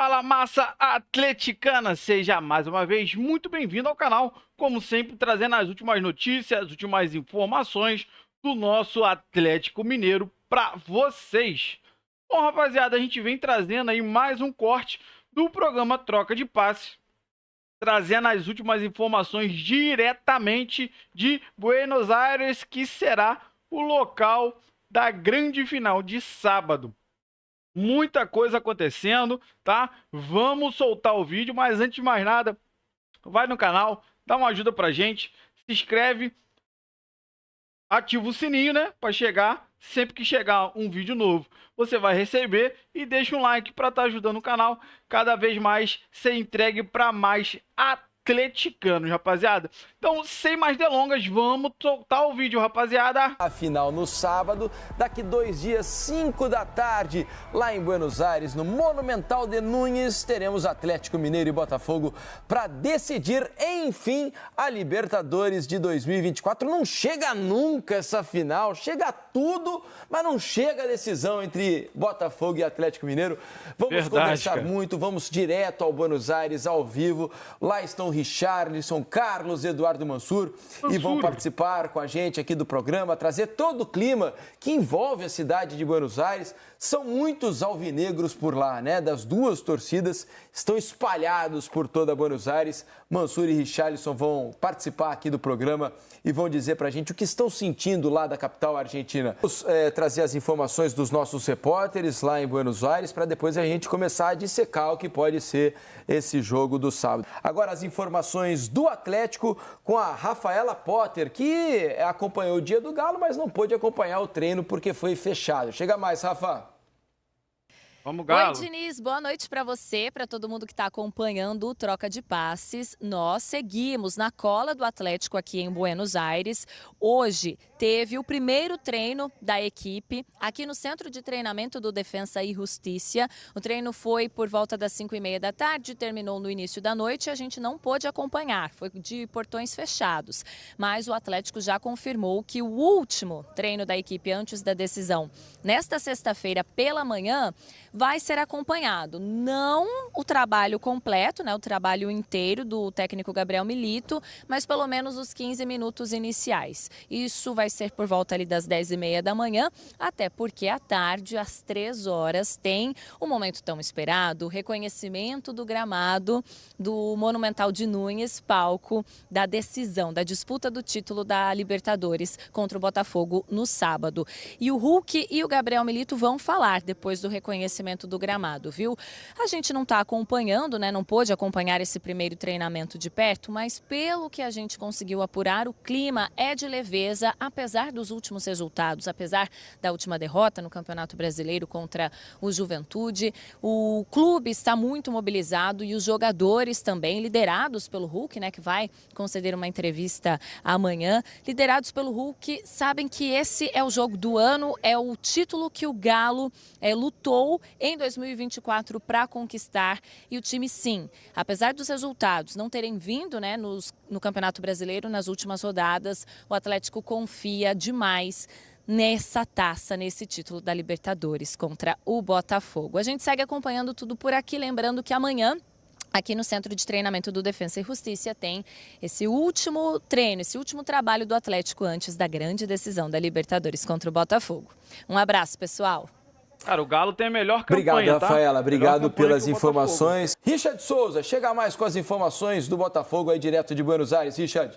Fala, massa atleticana! Seja mais uma vez muito bem-vindo ao canal, como sempre trazendo as últimas notícias, as últimas informações do nosso Atlético Mineiro para vocês. Bom, rapaziada, a gente vem trazendo aí mais um corte do programa Troca de Passe, trazendo as últimas informações diretamente de Buenos Aires, que será o local da grande final de sábado. Muita coisa acontecendo, tá? Vamos soltar o vídeo, mas antes de mais nada, vai no canal, dá uma ajuda pra gente, se inscreve, ativa o sininho, né? Pra chegar, sempre que chegar um vídeo novo, você vai receber e deixa um like pra estar ajudando o canal cada vez mais ser entregue para mais atleticanos, rapaziada. Então, sem mais delongas, vamos soltar o vídeo, rapaziada. A final no sábado, daqui 2 dias, 5 da tarde, lá em Buenos Aires, no Monumental de Núñez, teremos Atlético Mineiro e Botafogo para decidir, enfim, a Libertadores de 2024. Não chega nunca essa final, chega tudo, mas não chega a decisão entre Botafogo e Atlético Mineiro. Vamos conversar muito, vamos direto ao Buenos Aires, ao vivo. Lá estão Richarlison, Carlos Eduardo Mansur e vão participar com a gente aqui do programa, trazer todo o clima que envolve a cidade de Buenos Aires. São muitos alvinegros por lá, né? Das duas torcidas, estão espalhados por toda Buenos Aires. Mansur e Richarlison vão participar aqui do programa e vão dizer pra gente o que estão sentindo lá da capital argentina. Vamos trazer as informações dos nossos repórteres lá em Buenos Aires para depois a gente começar a dissecar o que pode ser esse jogo do sábado. Agora as informações do Atlético com a Rafaela Potter, que acompanhou o dia do Galo, mas não pôde acompanhar o treino porque foi fechado. Chega mais, Rafa. Vamos, Galo. Oi, Diniz, boa noite para você, para todo mundo que está acompanhando o Troca de Passes. Nós seguimos na cola do Atlético aqui em Buenos Aires. Hoje teve o primeiro treino da equipe aqui no Centro de Treinamento do Defensa e Justiça. O treino foi por volta das 5h30 da tarde, terminou no início da noite e a gente não pôde acompanhar, foi de portões fechados. Mas o Atlético já confirmou que o último treino da equipe antes da decisão, nesta sexta-feira pela manhã, vai ser acompanhado, não o trabalho completo, né, o trabalho inteiro do técnico Gabriel Milito, mas pelo menos os 15 minutos iniciais. Isso vai ser por volta ali das 10h30 da manhã, até porque à tarde, às 3 horas, tem o momento tão esperado, o reconhecimento do gramado do Monumental de Núñez, palco da decisão, da disputa do título da Libertadores contra o Botafogo no sábado. E o Hulk e o Gabriel Milito vão falar depois do reconhecimento do gramado, viu? A gente não está acompanhando, né? Não pôde acompanhar esse primeiro treinamento de perto, mas pelo que a gente conseguiu apurar, o clima é de leveza, apesar dos últimos resultados, apesar da última derrota no Campeonato Brasileiro contra o Juventude. O clube está muito mobilizado e os jogadores também, liderados pelo Hulk, né? Que vai conceder uma entrevista amanhã, liderados pelo Hulk, sabem que esse é o jogo do ano, é o título que o Galo lutou em 2024 para conquistar. E o time, sim, apesar dos resultados não terem vindo, né, no Campeonato Brasileiro nas últimas rodadas, o Atlético confia demais nessa taça, nesse título da Libertadores contra o Botafogo. A gente segue acompanhando tudo por aqui, lembrando que amanhã, aqui no Centro de Treinamento do Defensa e Justiça, tem esse último treino, esse último trabalho do Atlético antes da grande decisão da Libertadores contra o Botafogo. Um abraço, pessoal. Cara, o Galo tem a melhor campanha, obrigado, Rafaela. Tá? Obrigado pelas informações. Richard Souza, chega mais com as informações do Botafogo aí direto de Buenos Aires. Richard.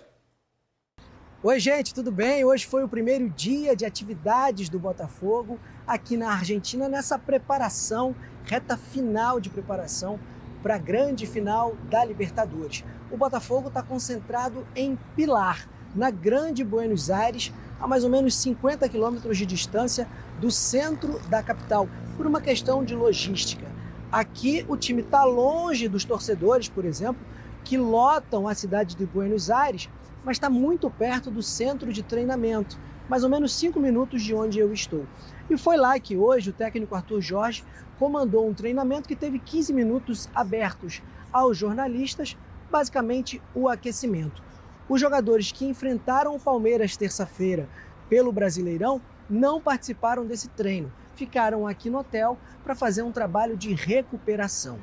Oi, gente, tudo bem? Hoje foi o primeiro dia de atividades do Botafogo aqui na Argentina, nessa preparação, reta final de preparação para a grande final da Libertadores. O Botafogo está concentrado em Pilar, na grande Buenos Aires, a mais ou menos 50 quilômetros de distância do centro da capital, por uma questão de logística. Aqui o time está longe dos torcedores, por exemplo, que lotam a cidade de Buenos Aires, mas está muito perto do centro de treinamento, mais ou menos 5 minutos de onde eu estou. E foi lá que hoje o técnico Arthur Jorge comandou um treinamento que teve 15 minutos abertos aos jornalistas, basicamente o aquecimento. Os jogadores que enfrentaram o Palmeiras terça-feira pelo Brasileirão não participaram desse treino, ficaram aqui no hotel para fazer um trabalho de recuperação.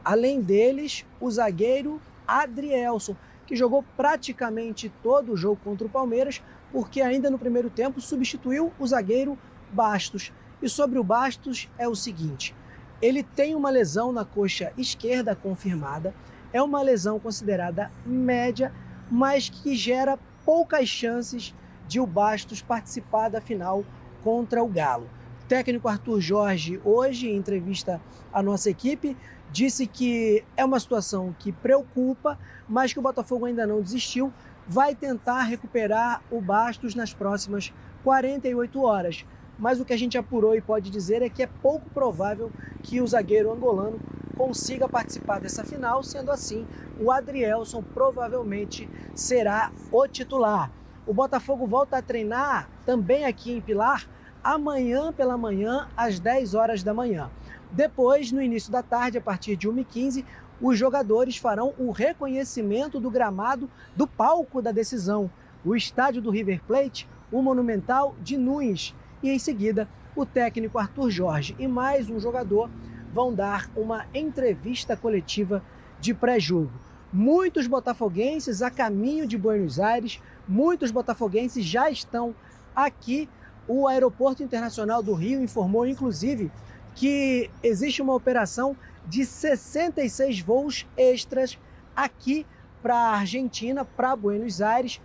Além deles, o zagueiro Adrielson, que jogou praticamente todo o jogo contra o Palmeiras, porque ainda no primeiro tempo substituiu o zagueiro Bastos. E sobre o Bastos é o seguinte, ele tem uma lesão na coxa esquerda confirmada, é uma lesão considerada média, mas que gera poucas chances de o Bastos participar da final contra o Galo. O técnico Arthur Jorge, hoje, em entrevista à nossa equipe, disse que é uma situação que preocupa, mas que o Botafogo ainda não desistiu, vai tentar recuperar o Bastos nas próximas 48 horas. Mas o que a gente apurou e pode dizer é que é pouco provável que o zagueiro angolano consiga participar dessa final, sendo assim, o Adrielson provavelmente será o titular. O Botafogo volta a treinar também aqui em Pilar amanhã pela manhã, às 10 horas da manhã. Depois, no início da tarde, a partir de 1h15, os jogadores farão o reconhecimento do gramado do palco da decisão, o estádio do River Plate, o Monumental de Nunes. E em seguida, o técnico Arthur Jorge e mais um jogador vão dar uma entrevista coletiva de pré-jogo. Muitos botafoguenses a caminho de Buenos Aires, muitos botafoguenses já estão aqui. O Aeroporto Internacional do Rio informou, inclusive, que existe uma operação de 66 voos extras aqui para a Argentina, para Buenos Aires,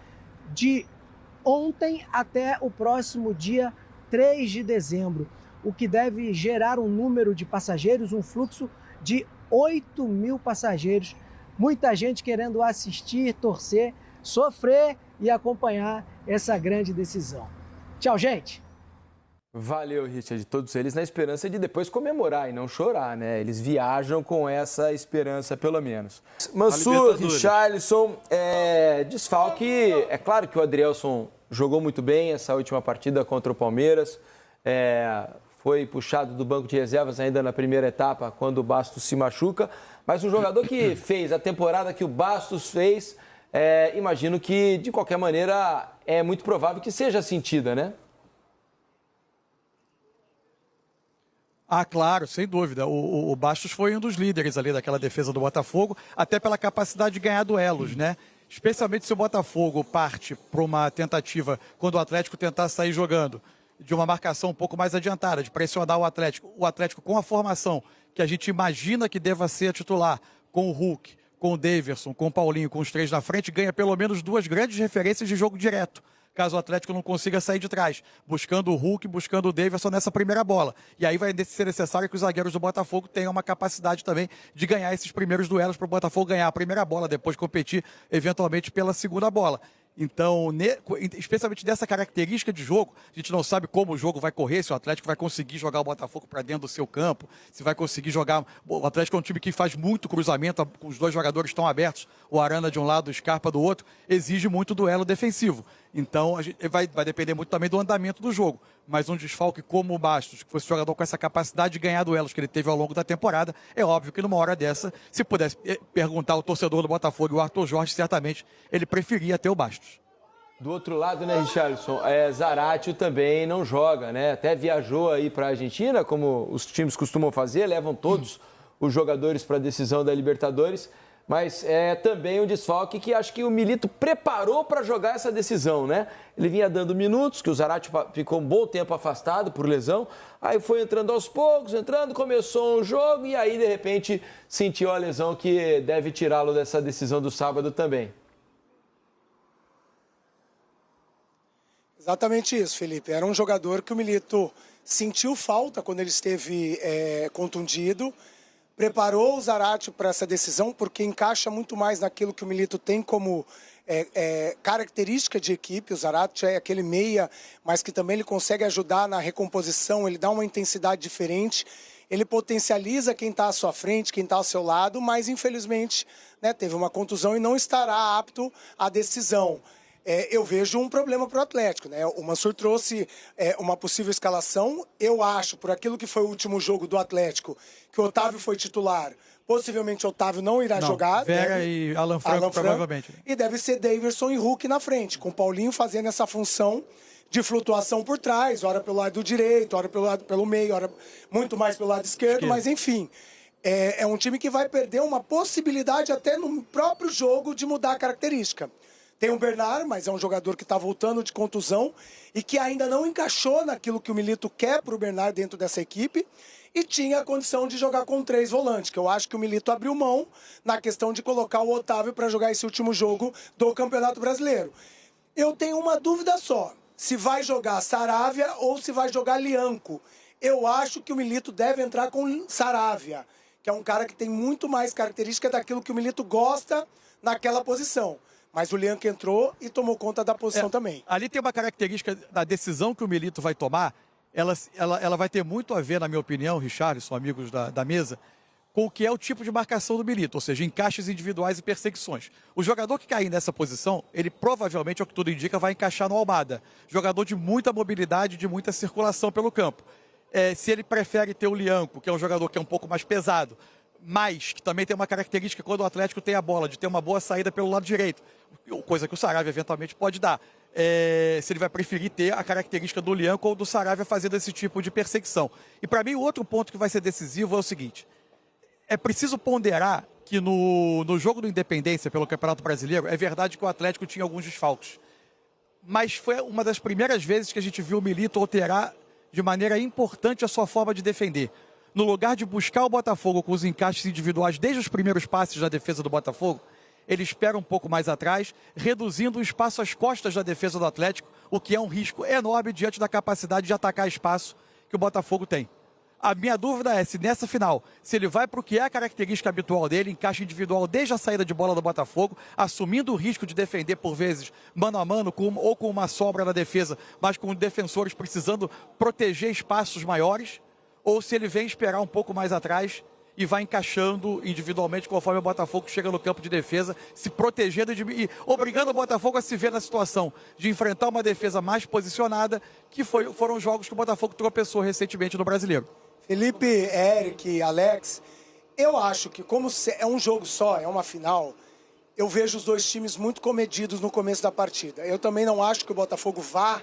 de ontem até o próximo dia 3 de dezembro, o que deve gerar um número de passageiros, um fluxo de 8.000 passageiros. Muita gente querendo assistir, torcer, sofrer e acompanhar essa grande decisão. Tchau, gente! Valeu, Richard, todos eles na esperança de depois comemorar e não chorar, né? Eles viajam com essa esperança, pelo menos. Mansur, Richarlison, desfalque. É claro que o Adrielson jogou muito bem essa última partida contra o Palmeiras. Foi puxado do banco de reservas ainda na primeira etapa, quando o Bastos se machuca. Mas um jogador que fez a temporada que o Bastos fez, imagino que, de qualquer maneira, é muito provável que seja sentida, né? Ah, claro, sem dúvida. O Bastos foi um dos líderes ali daquela defesa do Botafogo, até pela capacidade de ganhar duelos, né? Especialmente se o Botafogo parte para uma tentativa, quando o Atlético tentar sair jogando, de uma marcação um pouco mais adiantada, de pressionar o Atlético com a formação que a gente imagina que deva ser titular, com o Hulk, com o Daverson, com o Paulinho, com os três na frente, ganha pelo menos duas grandes referências de jogo direto, caso o Atlético não consiga sair de trás, buscando o Hulk, buscando o Daverson nessa primeira bola. E aí vai ser necessário que os zagueiros do Botafogo tenham uma capacidade também de ganhar esses primeiros duelos para o Botafogo ganhar a primeira bola, depois competir eventualmente pela segunda bola. Então, especialmente dessa característica de jogo, a gente não sabe como o jogo vai correr, se o Atlético vai conseguir jogar o Botafogo para dentro do seu campo, se vai conseguir jogar... O Atlético é um time que faz muito cruzamento, com os dois jogadores estão abertos, o Arana de um lado, o Scarpa do outro, exige muito duelo defensivo. Então, a gente vai depender muito também do andamento do jogo. Mas um desfalque como o Bastos, que fosse jogador com essa capacidade de ganhar duelos que ele teve ao longo da temporada, é óbvio que numa hora dessa, se pudesse perguntar ao torcedor do Botafogo e o Arthur Jorge, certamente ele preferia ter o Bastos. Do outro lado, né, Richarlison, Zaratio também não joga, né? Até viajou aí para a Argentina, como os times costumam fazer, levam todos os jogadores para a decisão da Libertadores. Mas é também um desfalque que acho que o Milito preparou para jogar essa decisão, né? Ele vinha dando minutos, que o Zaratio ficou um bom tempo afastado por lesão, aí foi entrando aos poucos, começou um jogo e aí, de repente, sentiu a lesão que deve tirá-lo dessa decisão do sábado também. Exatamente isso, Felipe. Era um jogador que o Milito sentiu falta quando ele esteve contundido, preparou o Zaratio para essa decisão, porque encaixa muito mais naquilo que o Milito tem como característica de equipe. O Zaratio é aquele meia, mas que também ele consegue ajudar na recomposição, ele dá uma intensidade diferente, ele potencializa quem está à sua frente, quem está ao seu lado, mas infelizmente, né, teve uma contusão e não estará apto à decisão. Eu vejo um problema para o Atlético, né? O Mansur trouxe uma possível escalação. Eu acho, por aquilo que foi o último jogo do Atlético, que o Otávio foi titular. Possivelmente o Otávio não irá jogar. Vera e Alan Franco, provavelmente. E deve ser Daverson e Hulk na frente, com o Paulinho fazendo essa função de flutuação por trás, ora pelo lado direito, ora pelo meio, ora muito mais pelo lado esquerdo, mas enfim. é um time que vai perder uma possibilidade até no próprio jogo de mudar a característica. Tem o Bernard, mas é um jogador que está voltando de contusão e que ainda não encaixou naquilo que o Milito quer para o Bernard dentro dessa equipe. E tinha a condição de jogar com 3 volantes, que eu acho que o Milito abriu mão na questão de colocar o Otávio para jogar esse último jogo do Campeonato Brasileiro. Eu tenho uma dúvida só, se vai jogar Saravia ou se vai jogar Lianco. Eu acho que o Milito deve entrar com Saravia, que é um cara que tem muito mais característica daquilo que o Milito gosta naquela posição. Mas o Lianco entrou e tomou conta da posição também. Ali tem uma característica da decisão que o Milito vai tomar, ela vai ter muito a ver, na minha opinião, Richarlison, amigos da mesa, com o que é o tipo de marcação do Milito, ou seja, encaixes individuais e perseguições. O jogador que cair nessa posição, ele provavelmente, ao que tudo indica, vai encaixar no Almada. Jogador de muita mobilidade, de muita circulação pelo campo. Se ele prefere ter o Lianco, que é um jogador que é um pouco mais pesado, mas que também tem uma característica quando o Atlético tem a bola, de ter uma boa saída pelo lado direito, coisa que o Saravia eventualmente pode dar. Se ele vai preferir ter a característica do Lianco ou do Saravia fazendo esse tipo de perseguição. E para mim o outro ponto que vai ser decisivo é o seguinte, é preciso ponderar que no jogo do Independência pelo Campeonato Brasileiro, é verdade que o Atlético tinha alguns desfalques, mas foi uma das primeiras vezes que a gente viu o Milito alterar de maneira importante a sua forma de defender. No lugar de buscar o Botafogo com os encaixes individuais desde os primeiros passes da defesa do Botafogo, ele espera um pouco mais atrás, reduzindo o espaço às costas da defesa do Atlético, o que é um risco enorme diante da capacidade de atacar espaço que o Botafogo tem. A minha dúvida é se nessa final, se ele vai para o que é a característica habitual dele, encaixe individual desde a saída de bola do Botafogo, assumindo o risco de defender por vezes mano a mano ou com uma sobra na defesa, mas com defensores precisando proteger espaços maiores, ou se ele vem esperar um pouco mais atrás e vai encaixando individualmente conforme o Botafogo chega no campo de defesa, se protegendo e obrigando o Botafogo a se ver na situação de enfrentar uma defesa mais posicionada, que foram os jogos que o Botafogo tropeçou recentemente no Brasileiro. Felipe, Eric, Alex, eu acho que como é um jogo só, é uma final, eu vejo os dois times muito comedidos no começo da partida. Eu também não acho que o Botafogo vá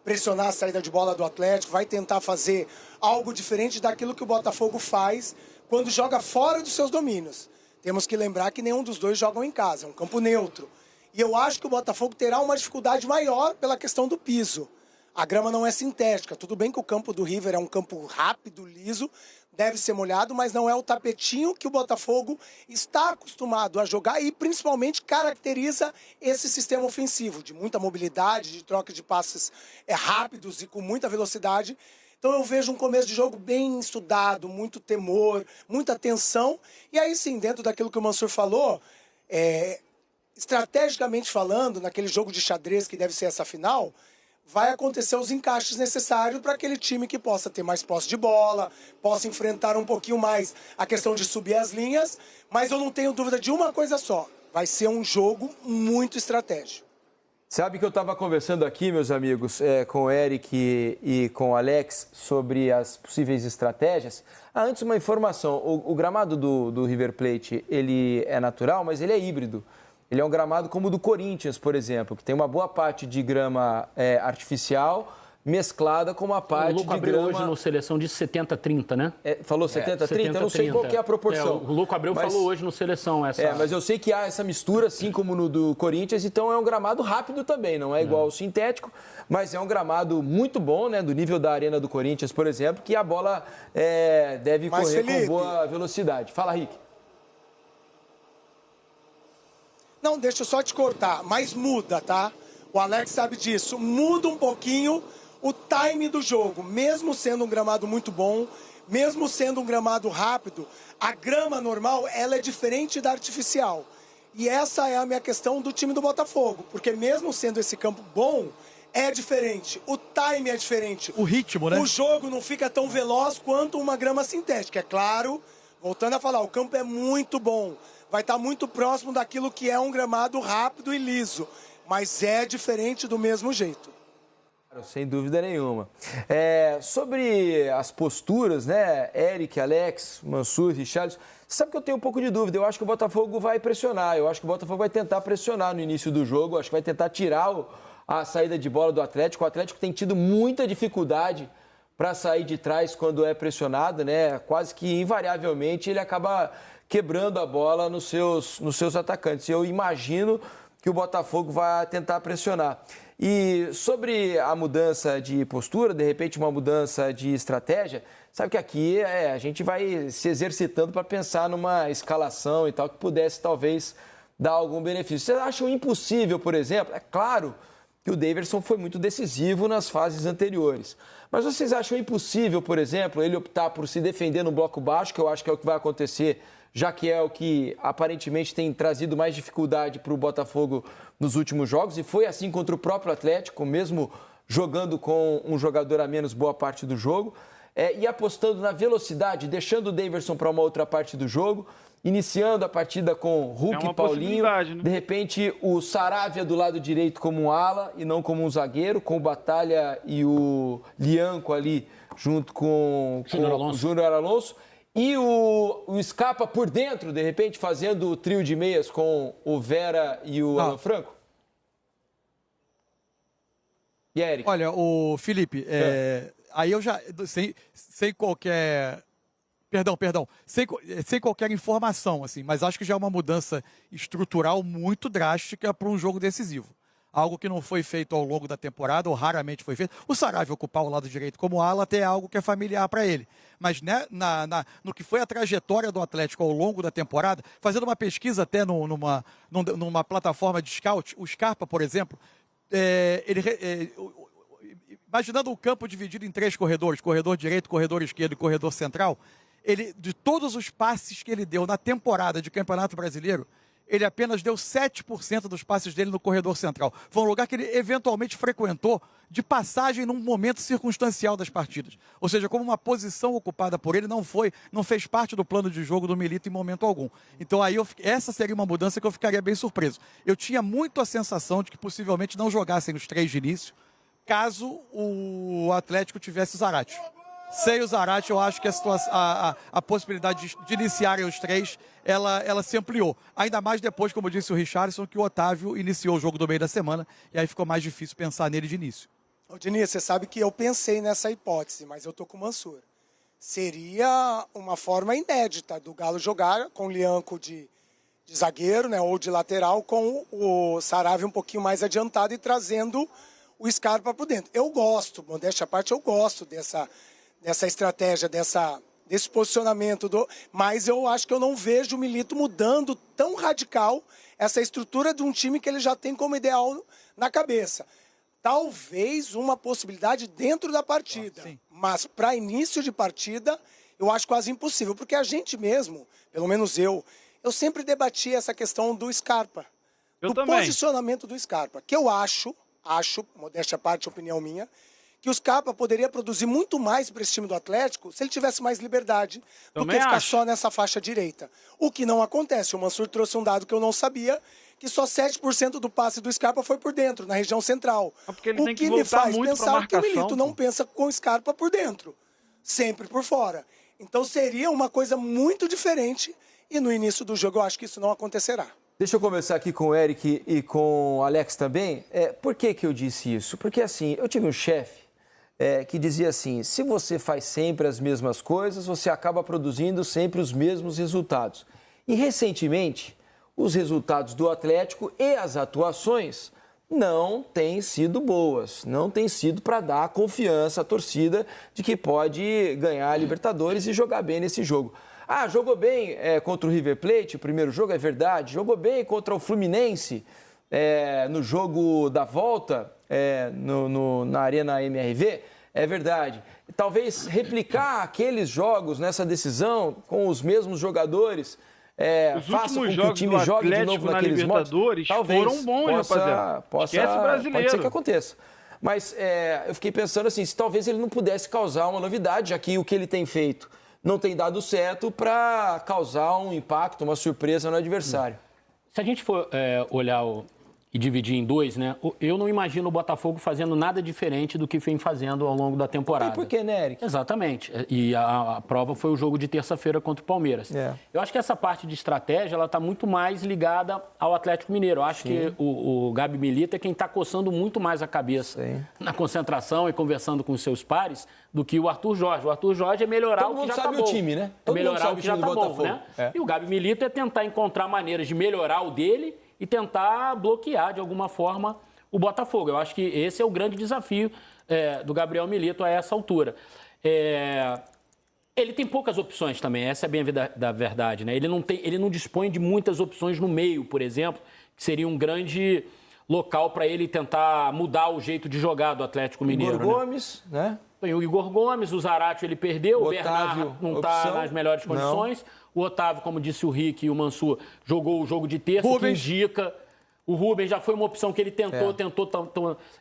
pressionar a saída de bola do Atlético, vai tentar fazer algo diferente daquilo que o Botafogo faz quando joga fora dos seus domínios. Temos que lembrar que nenhum dos dois jogam em casa, é um campo neutro. E eu acho que o Botafogo terá uma dificuldade maior pela questão do piso. A grama não é sintética. Tudo bem que o campo do River é um campo rápido, liso, deve ser molhado, mas não é o tapetinho que o Botafogo está acostumado a jogar e principalmente caracteriza esse sistema ofensivo, de muita mobilidade, de troca de passes rápidos e com muita velocidade. Então eu vejo um começo de jogo bem estudado, muito temor, muita tensão. E aí sim, dentro daquilo que o Mansur falou, estrategicamente falando, naquele jogo de xadrez que deve ser essa final, vai acontecer os encaixes necessários para aquele time que possa ter mais posse de bola, possa enfrentar um pouquinho mais a questão de subir as linhas, mas eu não tenho dúvida de uma coisa só, vai ser um jogo muito estratégico. Sabe que eu estava conversando aqui, meus amigos, com o Eric e com o Alex sobre as possíveis estratégias. Antes, uma informação, o gramado do River Plate, ele é natural, mas ele é híbrido. Ele é um gramado como o do Corinthians, por exemplo, que tem uma boa parte de grama artificial mesclada com uma parte de grama... O Luco abriu hoje no Seleção de 70-30, né? Falou 70-30? Eu não sei qual que é a proporção. O Luco Abreu falou hoje no Seleção essa... mas eu sei que há essa mistura, assim como no do Corinthians, então é um gramado rápido também, não é igual ao sintético, mas é um gramado muito bom, né, do nível da Arena do Corinthians, por exemplo, que a bola deve correr com boa velocidade. Fala, Rick. Não, deixa eu só te cortar, mas muda, tá? O Alex sabe disso. Muda um pouquinho o time do jogo. Mesmo sendo um gramado muito bom, mesmo sendo um gramado rápido, a grama normal, ela é diferente da artificial. E essa é a minha questão do time do Botafogo. Porque mesmo sendo esse campo bom, é diferente. O time é diferente. O ritmo, né? O jogo não fica tão veloz quanto uma grama sintética. É claro, voltando a falar, o campo é muito bom. Vai estar muito próximo daquilo que é um gramado rápido e liso, mas é diferente do mesmo jeito. Sem dúvida nenhuma. Sobre as posturas, né, Eric, Alex, Mansur, Richarlison, você sabe que eu tenho um pouco de dúvida. Eu acho que o Botafogo vai pressionar, eu acho que o Botafogo vai tentar pressionar no início do jogo, eu acho que vai tentar tirar a saída de bola do Atlético. O Atlético tem tido muita dificuldade para sair de trás quando é pressionado, né? Quase que invariavelmente ele acaba quebrando a bola nos seus atacantes. Eu imagino que o Botafogo vai tentar pressionar. E sobre a mudança de postura, de repente uma mudança de estratégia, sabe que aqui a gente vai se exercitando para pensar numa escalação e tal, que pudesse talvez dar algum benefício. Vocês acham impossível, por exemplo? É claro que o Daverson foi muito decisivo nas fases anteriores. Mas vocês acham impossível, por exemplo, ele optar por se defender no bloco baixo, que eu acho que é o que vai acontecer, já que é o que aparentemente tem trazido mais dificuldade para o Botafogo nos últimos jogos, e foi assim contra o próprio Atlético, mesmo jogando com um jogador a menos boa parte do jogo, e apostando na velocidade, deixando o Daverson para uma outra parte do jogo, iniciando a partida com Hulk e Paulinho, né? De repente o Saravia do lado direito como um ala e não como um zagueiro, com o Batalha e o Lianco ali junto com o Júnior Alonso. E o Scarpa por dentro, de repente, fazendo o trio de meias com o Vera e o Alan Franco? E Eric? Olha, o Felipe, aí eu já, sem qualquer... Perdão. Sem qualquer informação, assim, mas acho que já é uma mudança estrutural muito drástica para um jogo decisivo. Algo que não foi feito ao longo da temporada, ou raramente foi feito. O Saravia ocupar o lado direito como ala até é algo que é familiar para ele. Mas né, no que foi a trajetória do Atlético ao longo da temporada, fazendo uma pesquisa até numa plataforma de scout, o Scarpa, por exemplo, imaginando o campo dividido em 3 corredores, corredor direito, corredor esquerdo e corredor central, de todos os passes que ele deu na temporada de Campeonato Brasileiro, ele apenas deu 7% dos passes dele no corredor central. Foi um lugar que ele eventualmente frequentou de passagem num momento circunstancial das partidas. Ou seja, como uma posição ocupada por ele não fez parte do plano de jogo do Milito em momento algum. Então aí essa seria uma mudança que eu ficaria bem surpreso. Eu tinha muito a sensação de que possivelmente não jogassem os 3 de início, caso o Atlético tivesse Zarate. Sem o Zarate, eu acho que a possibilidade de iniciarem os 3, ela se ampliou. Ainda mais depois, como disse o Richarlison, que o Otávio iniciou o jogo do meio da semana, e aí ficou mais difícil pensar nele de início. Ô, Diniz, você sabe que eu pensei nessa hipótese, mas eu tô com o Mansur. Seria uma forma inédita do Galo jogar com o Lianco de zagueiro, né, ou de lateral, com o Saravia um pouquinho mais adiantado e trazendo o Scarpa por dentro. Eu gosto, modéstia à parte, eu gosto dessa estratégia, desse posicionamento, mas eu acho que eu não vejo o Milito mudando tão radical essa estrutura de um time que ele já tem como ideal na cabeça. Talvez uma possibilidade dentro da partida, mas para início de partida eu acho quase impossível, porque a gente mesmo, pelo menos eu sempre debati essa questão do Scarpa, do posicionamento do Scarpa, que eu acho, modéstia à parte, opinião minha, que o Scarpa poderia produzir muito mais para esse time do Atlético se ele tivesse mais liberdade do que ficar só nessa faixa direita. O que não acontece. O Mansur trouxe um dado que eu não sabia, que só 7% do passe do Scarpa foi por dentro, na região central. O que me faz pensar que o Milito não pensa com o Scarpa por dentro, sempre por fora. Então seria uma coisa muito diferente e no início do jogo eu acho que isso não acontecerá. Deixa eu conversar aqui com o Eric e com o Alex também. Por que eu disse isso? Porque assim, eu tive um chefe que dizia assim, se você faz sempre as mesmas coisas, você acaba produzindo sempre os mesmos resultados. E recentemente, os resultados do Atlético e as atuações não têm sido boas, não têm sido para dar confiança à torcida de que pode ganhar a Libertadores e jogar bem nesse jogo. Jogou bem contra o River Plate, o primeiro jogo, é verdade. Jogou bem contra o Fluminense no jogo da volta, na Arena MRV, é verdade. Talvez replicar aqueles jogos nessa decisão com os mesmos jogadores, faça com que o time jogue de novo naqueles modos. Talvez foram bons, rapaziada. Esquece o brasileiro. Pode ser que aconteça. Mas eu fiquei pensando assim, se talvez ele não pudesse causar uma novidade, já que o que ele tem feito não tem dado certo para causar um impacto, uma surpresa no adversário. Se a gente for olhar e dividir em dois, né? Eu não imagino o Botafogo fazendo nada diferente do que vem fazendo ao longo da temporada. E por que, né, Eric? Exatamente. E a prova foi o jogo de terça-feira contra o Palmeiras. Eu acho que essa parte de estratégia, ela está muito mais ligada ao Atlético Mineiro. Eu acho que o Gabi Milito é quem está coçando muito mais a cabeça na concentração e conversando com os seus pares do que o Arthur Jorge. O Arthur Jorge é melhorar o que já está bom. Todo mundo sabe o time, né? É melhorar o que já está bom, né? E o Gabi Milito é tentar encontrar maneiras de melhorar o dele e tentar bloquear, de alguma forma, o Botafogo. Eu acho que esse é o grande desafio do Gabriel Milito a essa altura. Ele tem poucas opções também, essa é bem da verdade, né? Ele não dispõe de muitas opções no meio, por exemplo, que seria um grande local para ele tentar mudar o jeito de jogar do Atlético Mineiro. Igor Gomes, né? Tem o Igor Gomes, o Zarate ele perdeu, o Bernardo não está nas melhores condições. Não. O Otávio, como disse o Rick e o Mansur, jogou o jogo de terça, que indica. O Rubens já foi uma opção que ele tentou,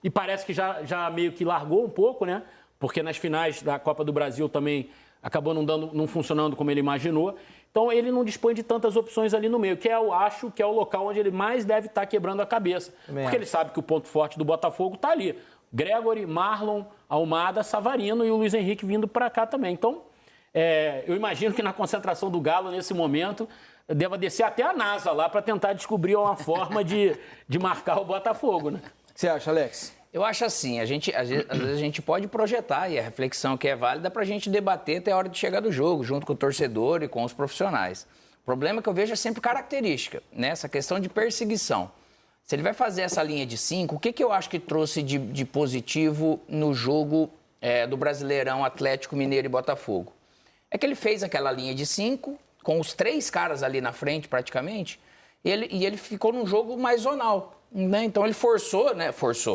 e parece que já meio que largou um pouco, né? Porque nas finais da Copa do Brasil também acabou não funcionando como ele imaginou. Então ele não dispõe de tantas opções ali no meio, que eu acho que é o local onde ele mais deve estar quebrando a cabeça. Porque ele sabe que o ponto forte do Botafogo está ali. Gregory, Marlon, Almada, Savarino e o Luiz Henrique vindo para cá também. Então, eu imagino que na concentração do Galo, nesse momento, deva descer até a NASA lá para tentar descobrir uma forma de marcar o Botafogo, né? O que você acha, Alex? Eu acho assim, às vezes a gente pode projetar, e a reflexão que é válida para a gente debater até a hora de chegar do jogo, junto com o torcedor e com os profissionais. O problema que eu vejo é sempre característica, né? Essa questão de perseguição. Se ele vai fazer essa linha de 5, o que eu acho que trouxe de positivo no jogo do Brasileirão Atlético Mineiro e Botafogo? É que ele fez aquela linha de 5, com os 3 caras ali na frente praticamente, e ele ficou num jogo mais zonal. Né? Então ele forçou,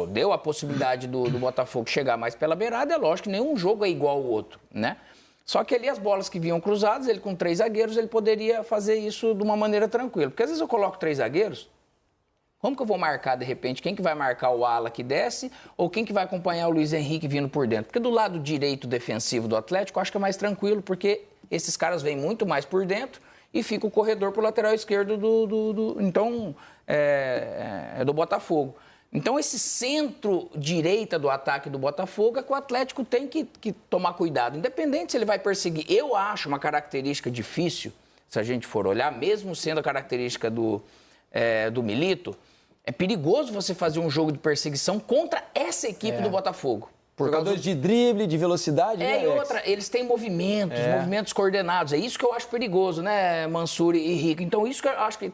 deu a possibilidade do Botafogo chegar mais pela beirada. É lógico que nenhum jogo é igual ao outro, né? Só que ali as bolas que vinham cruzadas, ele com 3 zagueiros, ele poderia fazer isso de uma maneira tranquila. Porque às vezes eu coloco 3 zagueiros, como que eu vou marcar, de repente, quem que vai marcar o ala que desce ou quem que vai acompanhar o Luiz Henrique vindo por dentro? Porque do lado direito defensivo do Atlético, eu acho que é mais tranquilo, porque esses caras vêm muito mais por dentro e fica o corredor pro lateral esquerdo do Botafogo. Então, esse centro-direita do ataque do Botafogo é que o Atlético tem que tomar cuidado, independente se ele vai perseguir. Eu acho uma característica difícil, se a gente for olhar, mesmo sendo a característica do Milito, é perigoso você fazer um jogo de perseguição contra essa equipe do Botafogo. Jogadores de drible, de velocidade, né, e outra, eles têm movimentos coordenados. É isso que eu acho perigoso, né, Mansur e Rico? Então, isso que eu acho que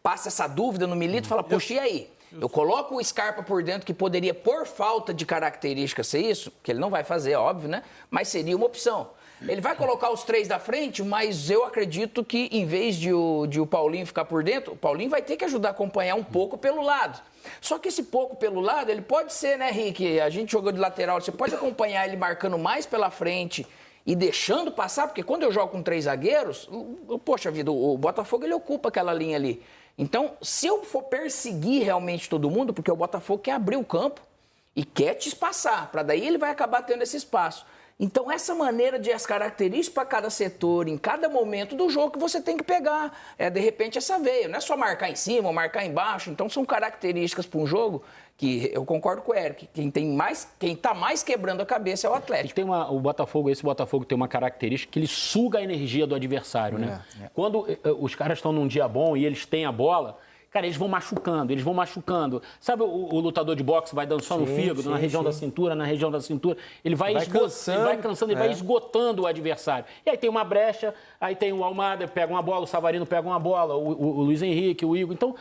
passa essa dúvida no Milito e fala, poxa, e aí? Eu coloco o Scarpa por dentro, que poderia, por falta de característica, ser isso, que ele não vai fazer, óbvio, né? Mas seria uma opção. Ele vai colocar os 3 da frente, mas eu acredito que, em vez de o Paulinho ficar por dentro, o Paulinho vai ter que ajudar a acompanhar um pouco pelo lado. Só que esse pouco pelo lado, ele pode ser, né, Rick? A gente jogou de lateral, você pode acompanhar ele marcando mais pela frente e deixando passar, porque quando eu jogo com 3 zagueiros, poxa vida, o Botafogo ele ocupa aquela linha ali. Então, se eu for perseguir realmente todo mundo, porque o Botafogo quer abrir o campo e quer te espaçar, para daí ele vai acabar tendo esse espaço. Então, essa maneira de as características para cada setor, em cada momento do jogo que você tem que pegar, de repente, essa veia. Não é só marcar em cima ou marcar embaixo. Então, são características para um jogo que eu concordo com o Eric. Quem está mais quebrando a cabeça é o Atlético. Tem esse Botafogo tem uma característica que ele suga a energia do adversário, né? Quando os caras estão num dia bom e eles têm a bola, cara, eles vão machucando. Sabe o lutador de boxe vai dando só no fígado, na região da cintura, ele vai cansando, ele vai esgotando o adversário. E aí tem uma brecha, aí tem o Almada, pega uma bola, o Savarino pega uma bola, o Luiz Henrique, o Igor. Então,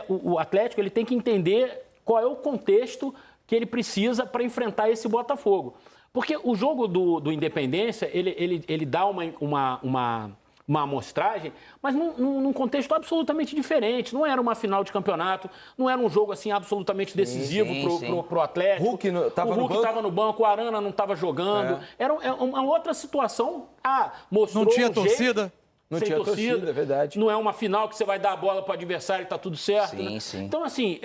o Atlético ele tem que entender qual é o contexto que ele precisa para enfrentar esse Botafogo. Porque o jogo do Independência, ele dá uma amostragem, mas num contexto absolutamente diferente. Não era uma final de campeonato, não era um jogo assim absolutamente decisivo pro Atlético. O Hulk estava no banco, o Arana não estava jogando. Era uma outra situação. Mostrou não tinha torcida? Não sem tinha torcida, é verdade. Não é uma final que você vai dar a bola para o adversário e tá tudo certo. Sim, né? sim. Então, assim,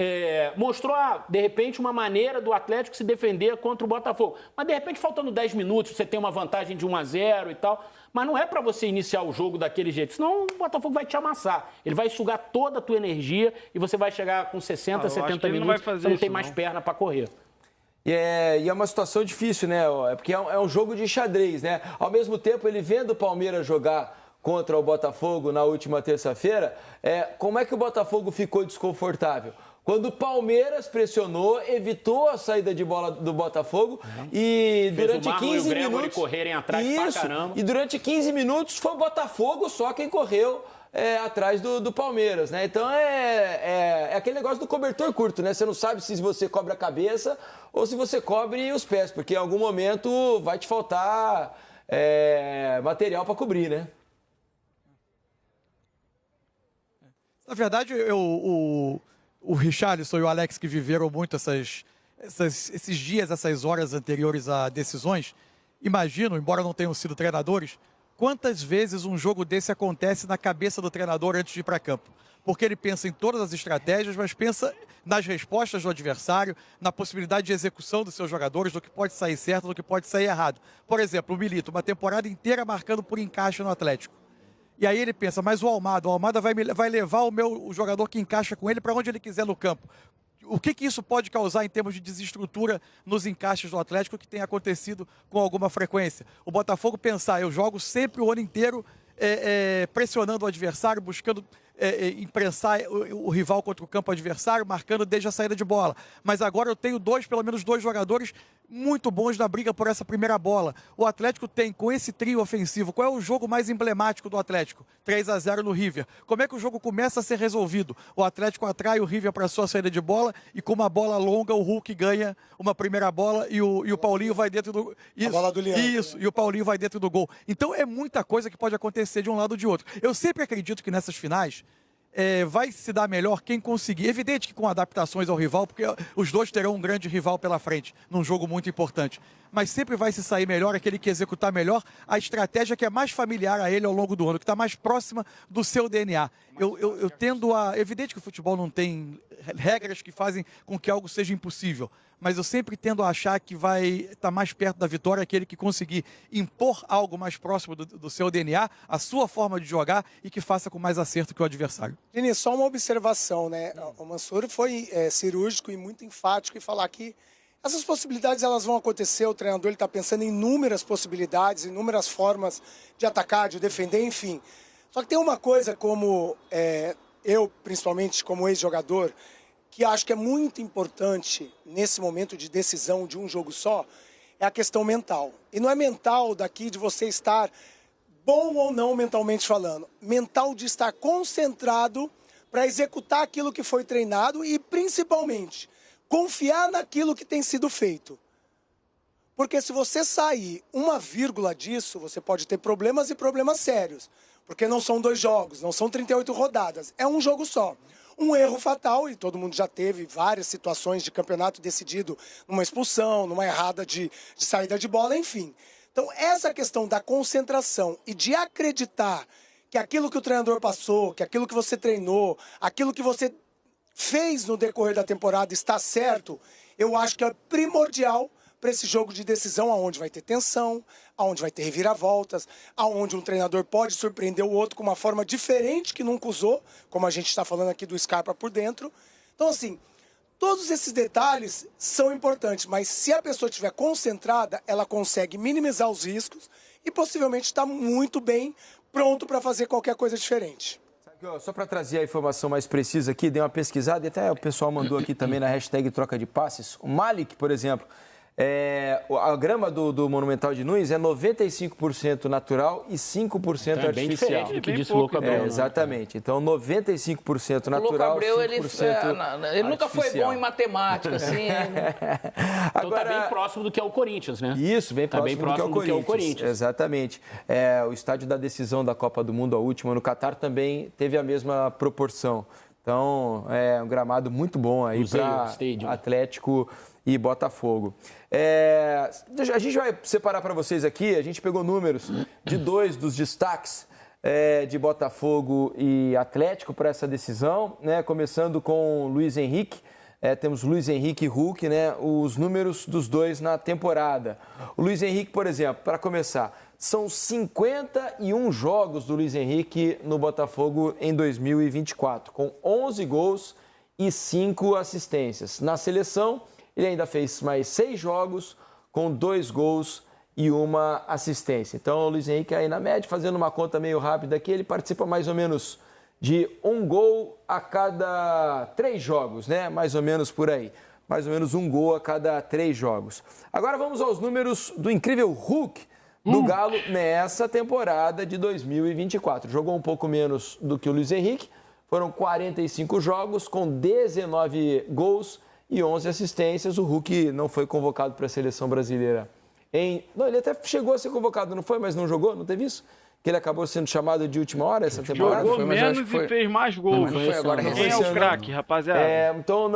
mostrou, de repente, uma maneira do Atlético se defender contra o Botafogo. Mas, de repente, faltando 10 minutos, você tem uma vantagem de 1-0 e tal. Mas não é para você iniciar o jogo daquele jeito, senão o Botafogo vai te amassar. Ele vai sugar toda a tua energia e você vai chegar com 60, 70 minutos, você não tem mais perna para correr. E é uma situação difícil, né? É porque é um jogo de xadrez, né? Ao mesmo tempo, ele vendo o Palmeiras jogar contra o Botafogo na última terça-feira, como é que o Botafogo ficou desconfortável? Quando o Palmeiras pressionou, evitou a saída de bola do Botafogo e durante 15 minutos correrem atrás pra caramba. E durante 15 minutos foi o Botafogo só quem correu atrás do Palmeiras, né? Então é aquele negócio do cobertor curto, né? Você não sabe se você cobre a cabeça ou se você cobre os pés, porque em algum momento vai te faltar material para cobrir, né? Na verdade, o Richarlison e o Alex, que viveram muito esses dias, essas horas anteriores a decisões, imagino, embora não tenham sido treinadores, quantas vezes um jogo desse acontece na cabeça do treinador antes de ir para campo. Porque ele pensa em todas as estratégias, mas pensa nas respostas do adversário, na possibilidade de execução dos seus jogadores, do que pode sair certo, do que pode sair errado. Por exemplo, o Milito, uma temporada inteira marcando por encaixe no Atlético. E aí ele pensa, mas o Almada vai levar o jogador que encaixa com ele para onde ele quiser no campo. O que isso pode causar em termos de desestrutura nos encaixes do Atlético, que tem acontecido com alguma frequência? O Botafogo pensar, eu jogo sempre o ano inteiro pressionando o adversário, buscando imprensar o rival contra o campo adversário, marcando desde a saída de bola. Mas agora eu tenho pelo menos dois jogadores muito bons na briga por essa primeira bola. O Atlético tem, com esse trio ofensivo, qual é o jogo mais emblemático do Atlético? 3-0 no River. Como é que o jogo começa a ser resolvido? O Atlético atrai o River para a sua saída de bola e com uma bola longa o Hulk ganha uma primeira bola e o Paulinho vai dentro do... A bola do Leão. Isso, e o Paulinho vai dentro do gol. Então é muita coisa que pode acontecer de um lado ou de outro. Eu sempre acredito que nessas finais vai se dar melhor quem conseguir. Evidente que com adaptações ao rival, porque os dois terão um grande rival pela frente, num jogo muito importante. Mas sempre vai se sair melhor aquele que executar melhor a estratégia que é mais familiar a ele ao longo do ano, que está mais próxima do seu DNA. Eu tendo a... Evidente que o futebol não tem regras que fazem com que algo seja impossível, mas eu sempre tendo a achar que vai estar mais perto da vitória aquele que conseguir impor algo mais próximo do seu DNA, a sua forma de jogar e que faça com mais acerto que o adversário. Dini, só uma observação, né? O Mansur foi cirúrgico e muito enfático em falar que essas possibilidades elas vão acontecer, o treinador está pensando em inúmeras possibilidades, inúmeras formas de atacar, de defender, enfim. Só que tem uma coisa como eu, principalmente como ex-jogador, que acho que é muito importante nesse momento de decisão de um jogo só, é a questão mental. E não é mental daqui de você estar bom ou não mentalmente falando, mental de estar concentrado para executar aquilo que foi treinado e principalmente confiar naquilo que tem sido feito. Porque se você sair uma vírgula disso, você pode ter problemas e problemas sérios. Porque não são 2 jogos, não são 38 rodadas, é um jogo só. Um erro fatal, e todo mundo já teve várias situações de campeonato decidido numa expulsão, numa errada de saída de bola, enfim. Então, essa questão da concentração e de acreditar que aquilo que o treinador passou, que aquilo que você treinou, aquilo que você fez no decorrer da temporada está certo, eu acho que é primordial para esse jogo de decisão, onde vai ter tensão, onde vai ter reviravoltas, onde um treinador pode surpreender o outro com uma forma diferente que nunca usou, como a gente está falando aqui do Scarpa por dentro. Então, assim, todos esses detalhes são importantes, mas se a pessoa estiver concentrada, ela consegue minimizar os riscos e possivelmente está muito bem pronto para fazer qualquer coisa diferente. Só para trazer a informação mais precisa aqui, dei uma pesquisada e até o pessoal mandou aqui também na hashtag troca de passes. O Malik, por exemplo, a grama do Monumental de Nunes é 95% natural e 5% então artificial. Bem diferente do que disse o Louco Abreu. Exatamente. Então, 95% natural, o Louco Abreu, 5% ele nunca foi bom em matemática, assim. Então tá bem próximo do que é o Corinthians, né? Isso, bem próximo, do que é o Corinthians. Exatamente. O estádio da decisão da Copa do Mundo, a última, no Catar, também teve a mesma proporção. Então, é um gramado muito bom aí para Atlético e Botafogo. A gente vai separar para vocês aqui, a gente pegou números de 2 dos destaques de Botafogo e Atlético para essa decisão, né? Começando com Luiz Henrique. Temos Luiz Henrique e Hulk, né? Os números dos dois na temporada. O Luiz Henrique, por exemplo, para começar, são 51 jogos do Luiz Henrique no Botafogo em 2024, com 11 gols e 5 assistências. Na seleção, ele ainda fez mais 6 jogos, com 2 gols e 1 assistência. Então, o Luiz Henrique aí na média, fazendo uma conta meio rápida aqui, ele participa mais ou menos de 1 gol a cada 3 jogos, né? Mais ou menos por aí. Mais ou menos 1 gol a cada 3 jogos. Agora vamos aos números do incrível Hulk do Galo nessa temporada de 2024. Jogou um pouco menos do que o Luiz Henrique. Foram 45 jogos com 19 gols e 11 assistências. O Hulk não foi convocado para a seleção brasileira. Não, ele até chegou a ser convocado, não foi? Mas não jogou? Não teve isso? Que ele acabou sendo chamado de última hora essa temporada? Jogou menos e fez mais gols. Não foi agora. Quem é o craque, rapaziada? Então,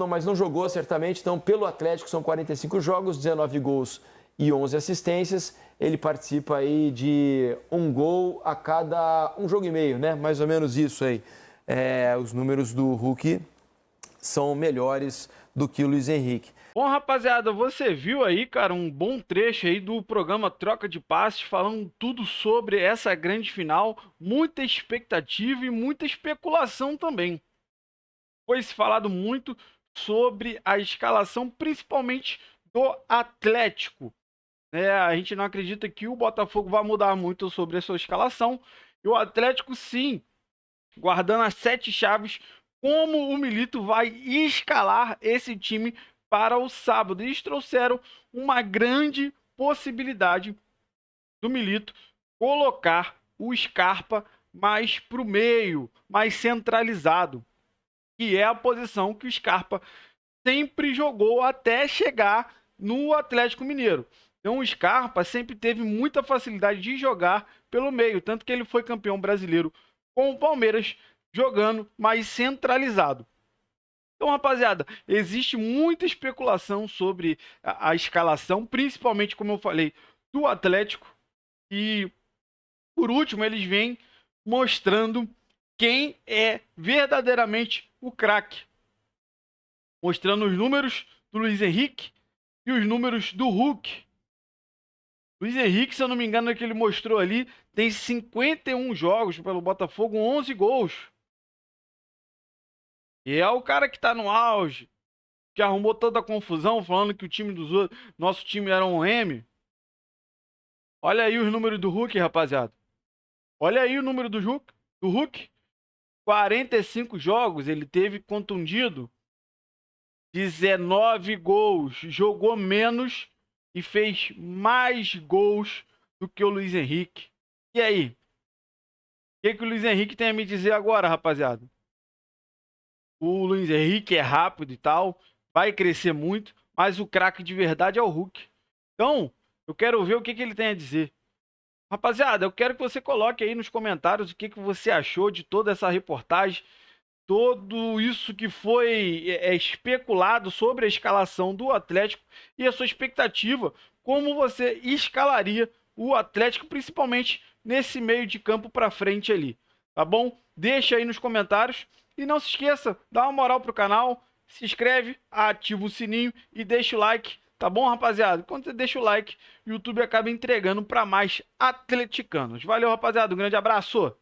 mas não jogou certamente. Então, pelo Atlético, são 45 jogos, 19 gols e 11 assistências. Ele participa aí de 1 gol a cada 1 jogo e meio, né? Mais ou menos isso aí. Os números do Hulk são melhores do que o Luiz Henrique. Bom, rapaziada, você viu aí, cara, um bom trecho aí do programa Troca de Passes, falando tudo sobre essa grande final, muita expectativa e muita especulação também. Foi se falado muito sobre a escalação, principalmente do Atlético. A gente não acredita que o Botafogo vai mudar muito sobre a sua escalação, e o Atlético sim, guardando as 7 chaves, como o Milito vai escalar esse time para o sábado. Eles trouxeram uma grande possibilidade do Milito colocar o Scarpa mais para o meio, mais centralizado, que é a posição que o Scarpa sempre jogou até chegar no Atlético Mineiro. Então o Scarpa sempre teve muita facilidade de jogar pelo meio, tanto que ele foi campeão brasileiro com o Palmeiras jogando mais centralizado. Então, rapaziada, existe muita especulação sobre a escalação, principalmente, como eu falei, do Atlético. E, por último, eles vêm mostrando quem é verdadeiramente o craque. Mostrando os números do Luiz Henrique e os números do Hulk. Luiz Henrique, se eu não me engano, é que ele mostrou ali, tem 51 jogos pelo Botafogo, 11 gols. E é o cara que tá no auge, que arrumou toda a confusão, falando que o time dos outros, nosso time era um M. Olha aí os números do Hulk, rapaziada. Olha aí o número do Hulk. 45 jogos, ele teve contundido. 19 gols, jogou menos e fez mais gols do que o Luiz Henrique. E aí? O que o Luiz Henrique tem a me dizer agora, rapaziada? O Luiz Henrique é rápido e tal, vai crescer muito, mas o craque de verdade é o Hulk. Então, eu quero ver o que ele tem a dizer. Rapaziada, eu quero que você coloque aí nos comentários o que você achou de toda essa reportagem, tudo isso que foi especulado sobre a escalação do Atlético e a sua expectativa, como você escalaria o Atlético, principalmente nesse meio de campo para frente ali, tá bom? Deixa aí nos comentários. E não se esqueça, dá uma moral pro canal, se inscreve, ativa o sininho e deixa o like, tá bom, rapaziada? Quando você deixa o like, o YouTube acaba entregando para mais atleticanos. Valeu, rapaziada, um grande abraço!